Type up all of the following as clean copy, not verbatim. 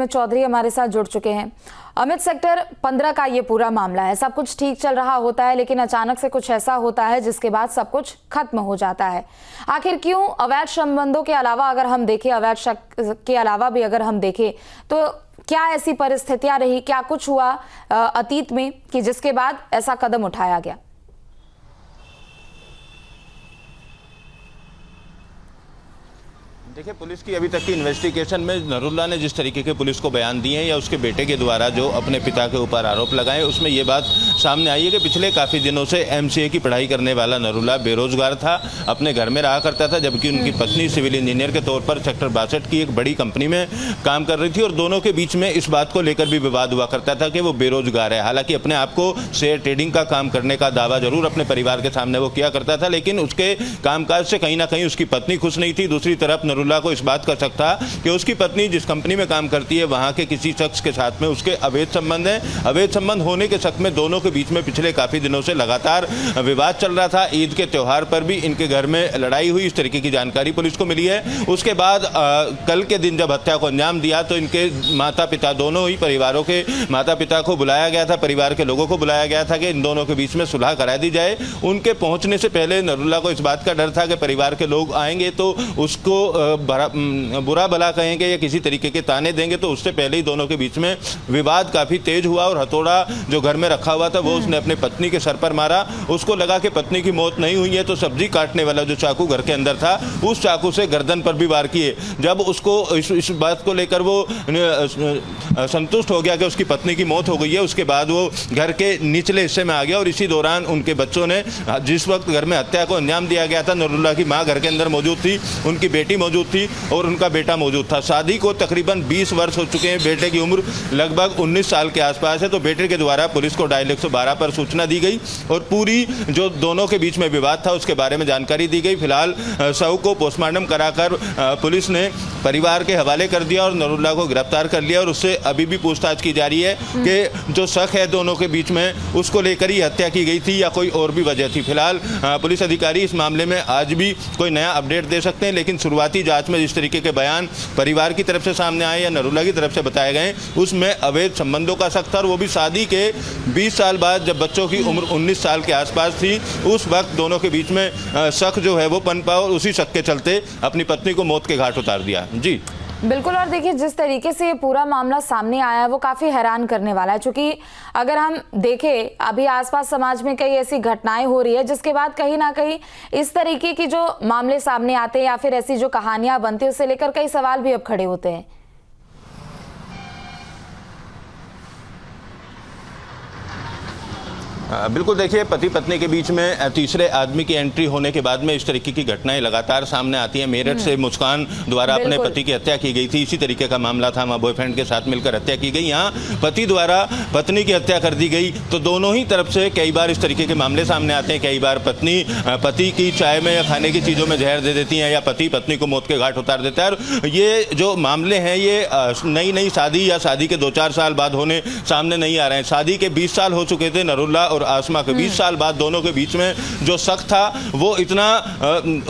अमित चौधरी हमारे साथ जुड़ चुके हैं। अमित, सेक्टर 15 का ये पूरा मामला है, सब कुछ ठीक चल रहा होता है लेकिन अचानक से कुछ ऐसा होता है जिसके बाद सब कुछ खत्म हो जाता है। आखिर क्यों? अवैध संबंधों के अलावा अगर हम देखें, अवैध शक के अलावा भी अगर हम देखें तो क्या ऐसी परिस्थितियां रही, क्या कुछ हुआ अतीत में कि जिसके बाद ऐसा कदम उठाया गया? देखिए, पुलिस की अभी तक की इन्वेस्टिगेशन में नरुल्ला ने जिस तरीके के पुलिस को बयान दिए हैं या उसके बेटे के द्वारा जो अपने पिता के ऊपर आरोप लगाए, उसमें ये बात सामने आई है कि पिछले काफ़ी दिनों से एमसीए की पढ़ाई करने वाला नरुल्ला बेरोजगार था, अपने घर में रहा करता था, जबकि उनकी पत्नी सिविल इंजीनियर के तौर पर सेक्टर 62 की एक बड़ी कंपनी में काम कर रही थी और दोनों के बीच में इस बात को लेकर भी विवाद हुआ करता था कि वो बेरोजगार है। हालांकि अपने आप को शेयर ट्रेडिंग का काम करने का दावा जरूर अपने परिवार के सामने वो किया करता था, लेकिन उसके कामकाज से कहीं ना कहीं उसकी पत्नी खुश नहीं थी। दूसरी तरफ नरुल्ला को इस बात का शक था कि उसकी पत्नी जिस कंपनी में काम करती है वहां के किसी शख्स के साथ में उसके अवैध संबंध हैं। अवैध संबंध होने के शक में दोनों के बीच में पिछले काफी दिनों से लगातार विवाद चल रहा था। ईद के त्योहार पर भी इनके घर में लड़ाई हुई, इस तरीके की जानकारी पुलिस को मिली है। उसके बाद कल के दिन जब हत्या को अंजाम दिया तो इनके माता पिता, दोनों ही परिवारों के माता पिता को बुलाया गया था, परिवार के लोगों को बुलाया गया था कि इन दोनों के बीच में सुलह करा दी जाए। उनके पहुंचने से पहले नरुल्ला को इस बात का डर था कि परिवार के लोग आएंगे तो उसको बुरा भला कहेंगे या किसी तरीके के ताने देंगे, तो उससे पहले ही दोनों के बीच में विवाद काफी तेज हुआ और हथौड़ा जो घर में रखा हुआ था वो उसने अपनी पत्नी के सर पर मारा। उसको लगा कि पत्नी की मौत नहीं हुई है तो सब्जी काटने वाला जो चाकू घर के अंदर था उस चाकू से गर्दन पर भी वार किए। जब उसको इस बात को लेकर वो संतुष्ट हो गया कि उसकी पत्नी की मौत हो गई है, उसके बाद वो घर के निचले हिस्से में आ गया और इसी दौरान उनके बच्चों ने, जिस वक्त घर में हत्या को अंजाम दिया गया था, नरुल्ला की माँ घर के अंदर मौजूद थी, उनकी बेटी मौजूद थी और उनका बेटा मौजूद था। शादी को तकरीबन 20 वर्ष हो चुके हैं, बेटे की उम्र लगभग 19 साल के आसपास है। तो बेटे के द्वारा पुलिस को डायल 112 पर सूचना दी गई और पूरी जो दोनों के बीच में विवाद था उसके बारे में जानकारी दी गई। फिलहाल शव को पोस्टमार्टम कराकर पुलिस ने परिवार के हवाले कर दिया और नरुल्ला को गिरफ्तार कर लिया और उससे अभी भी पूछताछ की जा रही है कि जो शक है दोनों के बीच में उसको लेकर ही हत्या की गई थी या कोई और भी वजह थी। फिलहाल पुलिस अधिकारी इस मामले में आज भी कोई नया अपडेट दे सकते हैं, लेकिन शुरुआती जांच में जिस तरीके के बयान परिवार की तरफ से सामने आए या नरुल्ला की तरफ से बताए गए उसमें अवैध संबंधों का शक था और वो भी शादी के 20 साल बाद, जब बच्चों की उम्र 19 साल के आसपास थी, उस वक्त दोनों के बीच में शक जो है वो पनपा और उसी शक के चलते अपनी पत्नी को मौत के घाट उतार दिया। जी बिल्कुल। और देखिए, जिस तरीके से ये पूरा मामला सामने आया है वो काफी हैरान करने वाला है, क्योंकि अगर हम देखें अभी आसपास समाज में कई ऐसी घटनाएं हो रही है जिसके बाद कहीं ना कहीं इस तरीके की जो मामले सामने आते हैं या फिर ऐसी जो कहानियां बनती है उसे लेकर कई सवाल भी अब खड़े होते हैं। बिल्कुल, देखिए, पति पत्नी के बीच में तीसरे आदमी की एंट्री होने के बाद में इस तरीके की घटनाएं लगातार सामने आती हैं। मेरठ से मुस्कान द्वारा अपने पति की हत्या की गई थी, इसी तरीके का मामला था, वहाँ बॉयफ्रेंड के साथ मिलकर हत्या की गई। यहाँ पति द्वारा पत्नी की हत्या कर दी गई। तो दोनों ही तरफ से कई बार इस तरीके के मामले सामने आते हैं। कई बार पत्नी पति की चाय में या खाने की चीज़ों में जहर दे देती हैं या पति पत्नी को मौत के घाट उतार देता है। और ये जो मामले हैं ये नई शादी या शादी के 2-4 साल बाद होने सामने नहीं आ रहे हैं। शादी के 20 साल हो चुके थे नरुल्ला और आसमा के 20 साल बाद दोनों के बीच में जो शक था वो इतना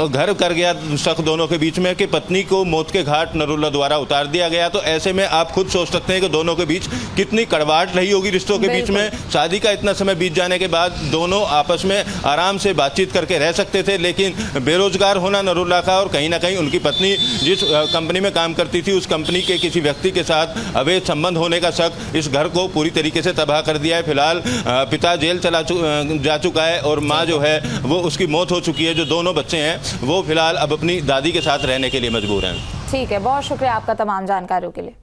घर कर गया, शक दोनों के बीच में, कि पत्नी को मौत के घाट नरुल्ला द्वारा उतार दिया गया। तो ऐसे में आप खुद सोच सकते हैं कि दोनों के बीच कितनी कड़वाहट रही होगी रिश्तों के बीच में। शादी का इतना समय बीत जाने के बाद दोनों आपस में आराम से बातचीत करके रह सकते थे, लेकिन बेरोजगार होना नरुल्ला का और कहीं ना कहीं उनकी पत्नी जिस कंपनी में काम करती थी उस कंपनी के किसी व्यक्ति के साथ अवैध संबंध होने का शक इस घर को पूरी तरीके से तबाह कर दिया है। फिलहाल पिता जेल जा चुका है और माँ जो है वो उसकी मौत हो चुकी है। जो दोनों बच्चे हैं वो फिलहाल अब अपनी दादी के साथ रहने के लिए मजबूर हैं। ठीक है, बहुत शुक्रिया आपका तमाम जानकारियों के लिए।